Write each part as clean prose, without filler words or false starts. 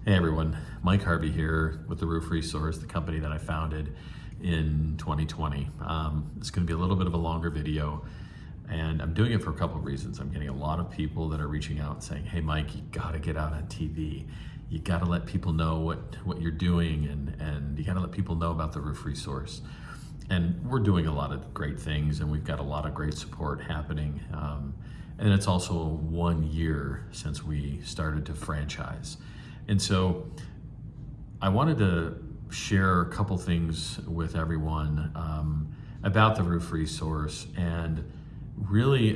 Hey everyone, Mike Harvey here with The Roof Resource, the company that I founded in 2020. It's going to be a little bit of a longer video, and I'm doing it for a couple of reasons. I'm getting a lot of people that are reaching out and saying, hey Mike, you got to get out on TV. You got to let people know what you're doing, and you got to let people know about The Roof Resource. And we're doing a lot of great things, and we've got a lot of great support happening. And it's also 1 year since we started to franchise. And so I wanted to share a couple things with everyone about The Roof Resource and really,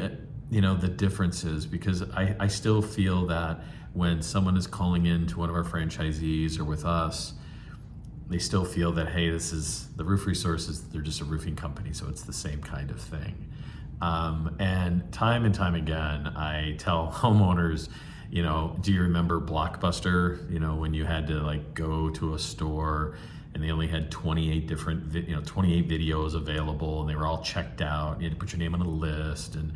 the differences, because I still feel that when someone is calling in to one of our franchisees or with us, they still feel that, hey, this is The Roof Resources, they're just a roofing company, so it's the same kind of thing. And time again, I tell homeowners, do you remember Blockbuster, when you had to go to a store and they only had 28 different, 28 videos available and they were all checked out. You had to put your name on a list and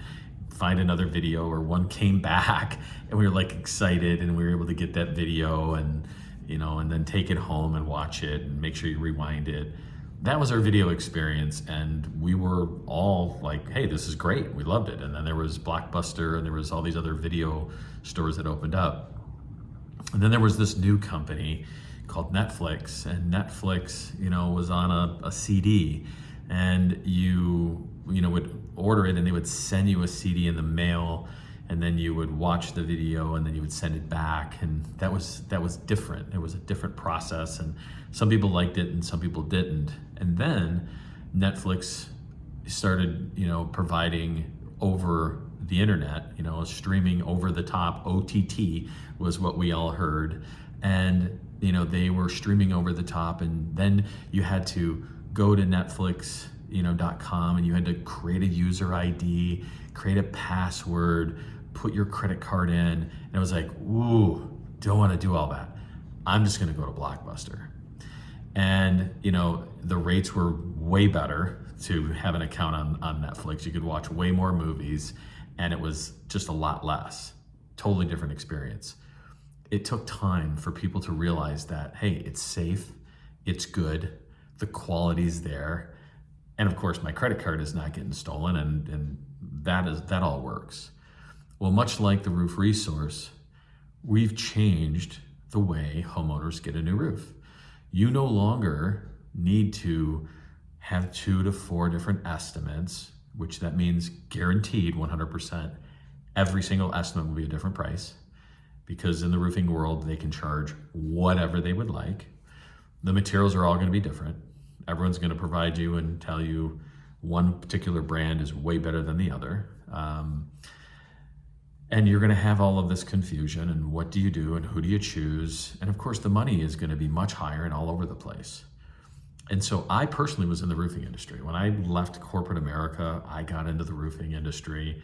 find another video, or one came back and we were excited and we were able to get that video and, and then take it home and watch it and make sure you rewind it. That was our video experience, and we were all like, hey, this is great, we loved it. And then there was Blockbuster and there was all these other video stores that opened up. And then there was this new company called Netflix, and Netflix, was on a CD, and you would order it and they would send you a CD in the mail, and then you would watch the video and then you would send it back. And that was different. It was a different process, and some people liked it and some people didn't. And then Netflix started, providing over the internet, streaming over the top. OTT was what we all heard. And, they were streaming over the top, and then you had to go to Netflix, .com, and you had to create a user ID, create a password, put your credit card in. And it was like, ooh, don't want to do all that. I'm just going to go to Blockbuster. And, the rates were way better to have an account on Netflix. You could watch way more movies, and it was just a lot less. Totally different experience. It took time for people to realize that, hey, it's safe, it's good, the quality's there. And of course, my credit card is not getting stolen, and that all works. Well, much like The Roof Resource, we've changed the way homeowners get a new roof. You no longer need to have 2 to 4 different estimates, which that means guaranteed 100%. Every single estimate will be a different price, because in the roofing world, they can charge whatever they would like. The materials are all going to be different. Everyone's going to provide you and tell you one particular brand is way better than the other. And you're going to have all of this confusion, and what do you do and who do you choose? And of course, the money is going to be much higher and all over the place. And so I personally was in the roofing industry. When I left corporate America, I got into the roofing industry,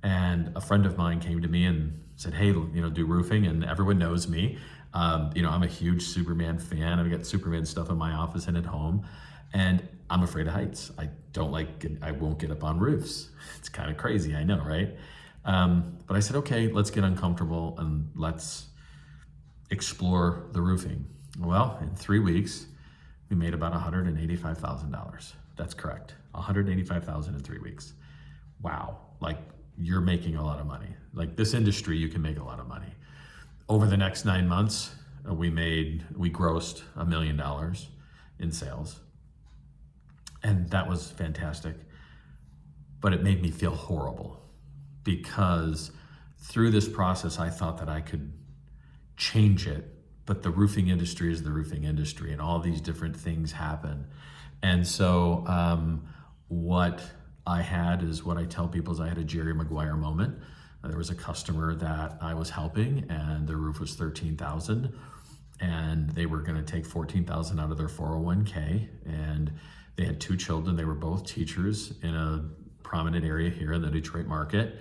and a friend of mine came to me and said, hey, do roofing, and everyone knows me. I'm a huge Superman fan. I've got Superman stuff in my office and at home, and I'm afraid of heights. I won't get up on roofs. It's kind of crazy, I know, right? But I said, okay, let's get uncomfortable and let's explore the roofing. Well, in 3 weeks, we made about $185,000. That's correct. $185,000 in 3 weeks. Wow. You're making a lot of money. This industry, you can make a lot of money. Over the next 9 months, we grossed $1 million in sales. And that was fantastic. But it made me feel horrible, because through this process, I thought that I could change it. But the roofing industry is the roofing industry, and all these different things happen. And so what I had is what I tell people is I had a Jerry Maguire moment. There was a customer that I was helping, and their roof was $13,000, and they were going to take $14,000 out of their 401k, and they had 2 children. They were both teachers in a prominent area here in the Detroit market,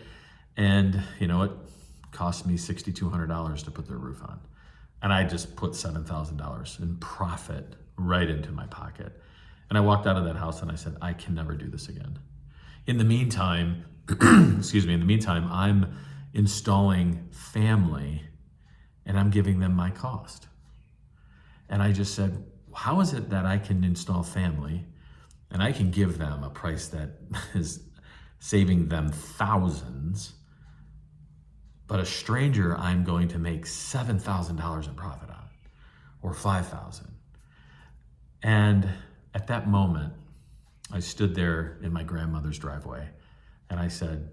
and it cost me $6,200 to put their roof on, and I just put $7,000 in profit right into my pocket. And I walked out of that house and I said, I can never do this again. In the meantime, I'm installing family and I'm giving them my cost. And I just said, how is it that I can install family and I can give them a price that is saving them thousands, but a stranger I'm going to make $7,000 in profit on, or $5,000. And at that moment, I stood there in my grandmother's driveway and I said,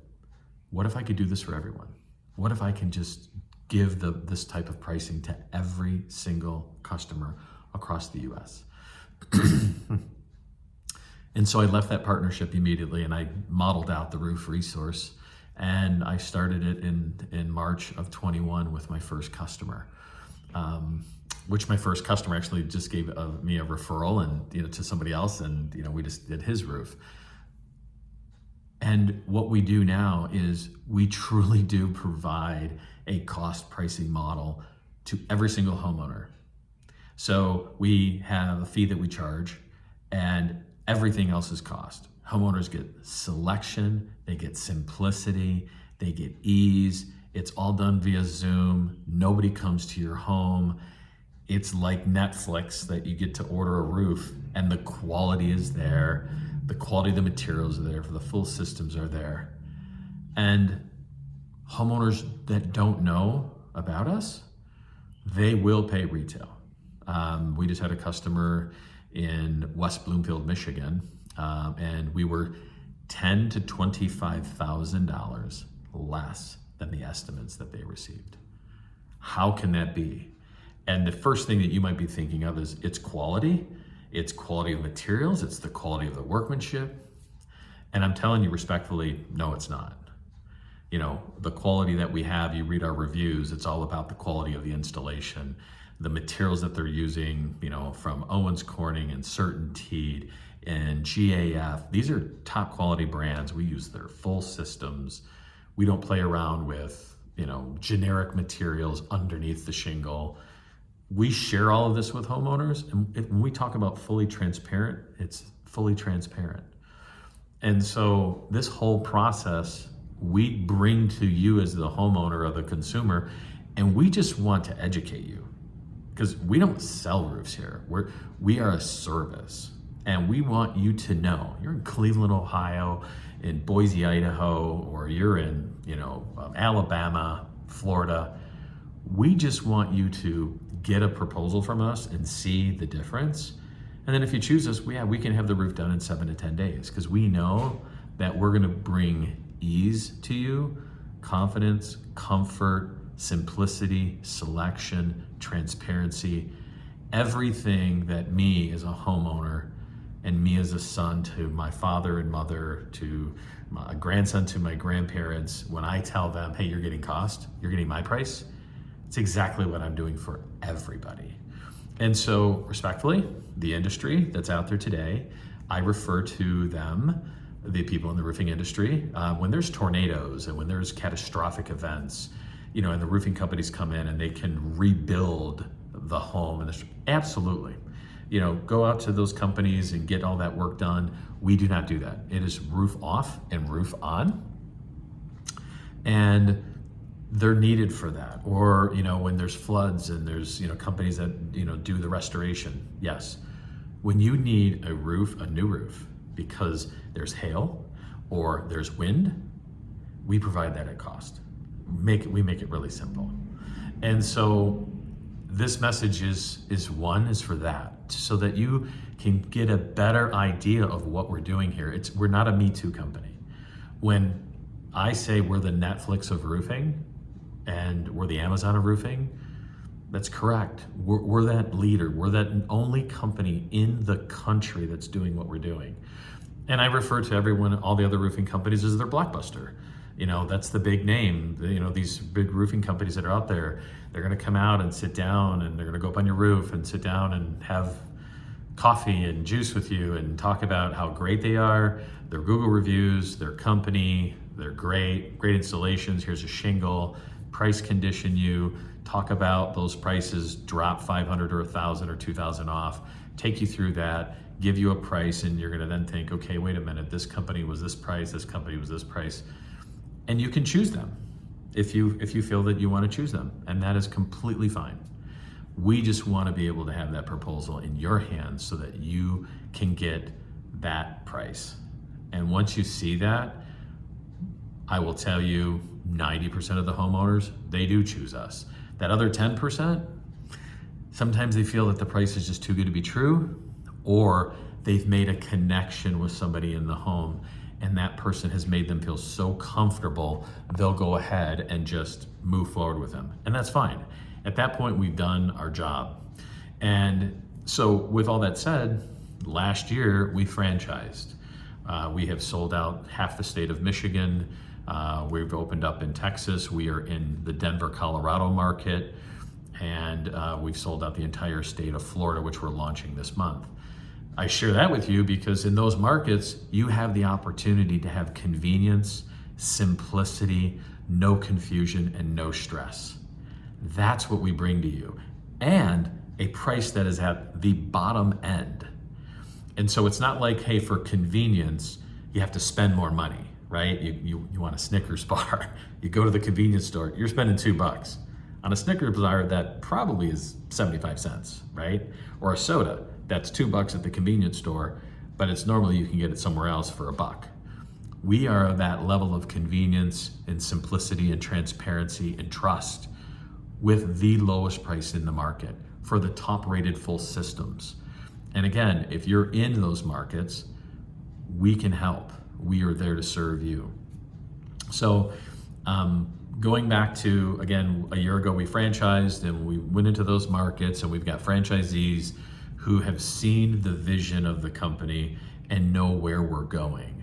what if I could do this for everyone? What if I can just give this type of pricing to every single customer across the US? And so I left that partnership immediately and I modeled out the roof resource, and I started it in March of 21 with my first customer, which my first customer actually just gave me a referral and to somebody else, and we just did his roof. And what we do now is we truly do provide a cost pricing model to every single homeowner. So we have a fee that we charge, and everything else is cost. Homeowners get selection, they get simplicity, they get ease. It's all done via Zoom. Nobody comes to your home. It's like Netflix that you get to order a roof and the quality is there. The quality of the materials are there, for the full systems are there. And homeowners that don't know about us, they will pay retail. We just had a customer in West Bloomfield, Michigan, and we were $10,000 to $25,000 less than the estimates that they received. How can that be? And the first thing that you might be thinking of is it's quality of materials, it's the quality of the workmanship. And I'm telling you respectfully, no, it's not. The quality that we have, you read our reviews, it's all about the quality of the installation, the materials that they're using, from Owens Corning and CertainTeed and GAF. These are top quality brands. We use their full systems. We don't play around with, generic materials underneath the shingle. We share all of this with homeowners, and when we talk about fully transparent, it's fully transparent. And so this whole process, we bring to you as the homeowner or the consumer, and we just want to educate you, because we don't sell roofs here. We are a service, and we want you to know. You're in Cleveland, Ohio, in Boise, Idaho, or you're in Alabama, Florida. We just want you to get a proposal from us and see the difference. And then if you choose us, we can have the roof done in 7 to 10 days, because we know that we're gonna bring ease to you, confidence, comfort, simplicity, selection, transparency, everything that me as a homeowner and me as a son to my father and mother, to my grandson, to my grandparents, when I tell them, hey, you're getting cost, you're getting my price, it's exactly what I'm doing for everybody. And so respectfully, the industry that's out there today, I refer to them, the people in the roofing industry, when there's tornadoes and when there's catastrophic events, and the roofing companies come in and they can rebuild the home. And absolutely, go out to those companies and get all that work done. We do not do that. It is roof off and roof on. And they're needed for that. Or, when there's floods and there's, companies that, do the restoration. Yes. When you need a new roof, because there's hail or there's wind, we provide that at cost. We make it really simple. And so this message is for that, so that you can get a better idea of what we're doing here. We're not a Me Too company. When I say we're the Netflix of roofing and we're the Amazon of roofing, that's correct. We're that leader. We're that only company in the country that's doing what we're doing. And I refer to everyone, all the other roofing companies, as their blockbuster. That's the big name. These big roofing companies that are out there, they're gonna come out and sit down, and they're gonna go up on your roof and sit down and have coffee and juice with you and talk about how great they are, their Google reviews, their company, they're great installations, here's a shingle, price condition you, talk about those prices, drop 500 or 1,000 or 2,000 off, take you through that, give you a price, and you're gonna then think, okay, wait a minute, this company was this price, this company was this price. And you can choose them if you feel that you want to choose them, and that is completely fine. We just want to be able to have that proposal in your hands so that you can get that price. And once you see that, I will tell you 90% of the homeowners, they do choose us. That other 10%, sometimes they feel that the price is just too good to be true, or they've made a connection with somebody in the home and that person has made them feel so comfortable, they'll go ahead and just move forward with them. And that's fine. At that point, we've done our job. And so with all that said, last year we franchised. We have sold out half the state of Michigan. We've opened up in Texas. We are in the Denver, Colorado market. And we've sold out the entire state of Florida, which we're launching this month. I share that with you because in those markets, you have the opportunity to have convenience, simplicity, no confusion, and no stress. That's what we bring to you. And a price that is at the bottom end. And so it's not like, hey, for convenience, you have to spend more money, right? You want a Snickers bar. You go to the convenience store, you're spending $2. On a Snickers bar, that probably is 75 cents, right? Or a soda, that's $2 at the convenience store, but it's normally you can get it somewhere else for $1. We are that level of convenience and simplicity and transparency and trust with the lowest price in the market for the top rated full systems. And again, if you're in those markets, we can help. We are there to serve you. So going back to, again, a year ago we franchised and we went into those markets, and we've got franchisees who have seen the vision of the company and know where we're going.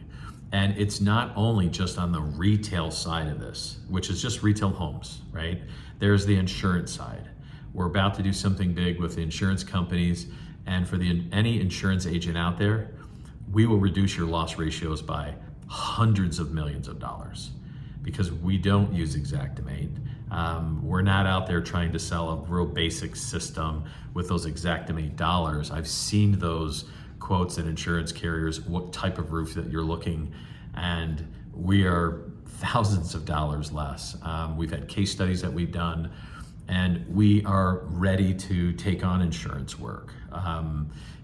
And it's not only just on the retail side of this, which is just retail homes, right? There's the insurance side. We're about to do something big with the insurance companies, and for any insurance agent out there, we will reduce your loss ratios by hundreds of millions of dollars because we don't use Xactimate. We're not out there trying to sell a real basic system with those Xactimate dollars. I've seen those quotes in insurance carriers, what type of roof that you're looking, and we are thousands of dollars less. We've had case studies that we've done, and we are ready to take on insurance work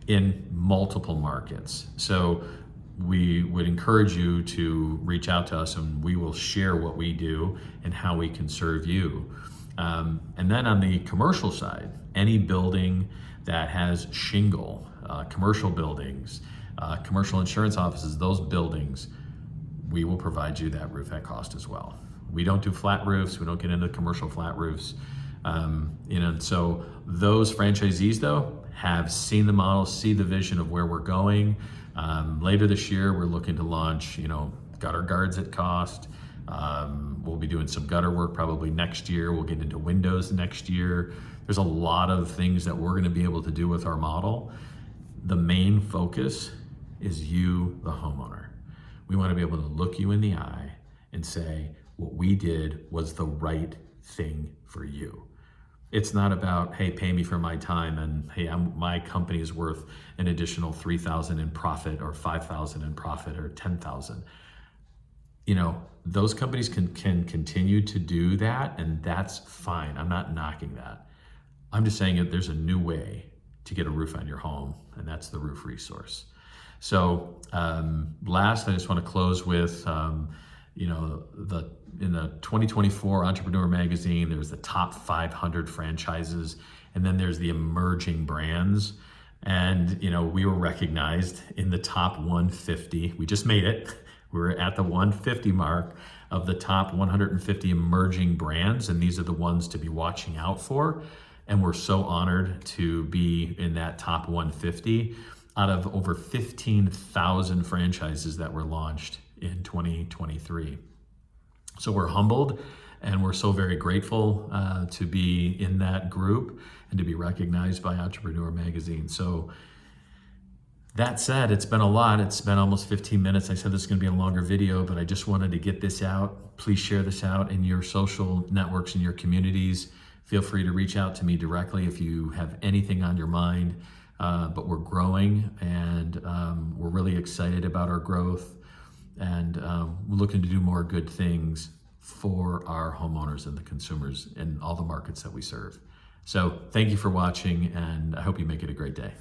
in multiple markets. So we would encourage you to reach out to us, and we will share what we do and how we can serve you. And then on the commercial side, any building that has shingle, commercial buildings, commercial insurance offices, those buildings, we will provide you that roof at cost as well. We don't do flat roofs. We don't get into commercial flat roofs. So those franchisees though have seen the model, see the vision of where we're going. Later this year, we're looking to launch, gutter guards at cost. We'll be doing some gutter work probably next year. We'll get into windows next year. There's a lot of things that we're going to be able to do with our model. The main focus is you, the homeowner. We want to be able to look you in the eye and say, what we did was the right thing for you. It's not about, hey, pay me for my time, and hey, my company is worth an additional $3,000 in profit or $5,000 in profit or $10,000. Those companies can continue to do that, and that's fine. I'm not knocking that. I'm just saying that there's a new way to get a roof on your home, and that's the Roof Resource. So last, I just want to close with, in the 2024 Entrepreneur Magazine, there's the top 500 franchises, and then there's the emerging brands. And, we were recognized in the top 150. We just made it. We were at the 150 mark of the top 150 emerging brands, and these are the ones to be watching out for. And we're so honored to be in that top 150 out of over 15,000 franchises that were launched in 2023. So we're humbled, and we're so very grateful to be in that group and to be recognized by Entrepreneur Magazine. So that said, it's been a lot. It's been almost 15 minutes. I said this is going to be a longer video, but I just wanted to get this out. Please share this out in your social networks and your communities. Feel free to reach out to me directly if you have anything on your mind. But we're growing, and we're really excited about our growth. And we're looking to do more good things for our homeowners and the consumers in all the markets that we serve. So thank you for watching, and I hope you make it a great day.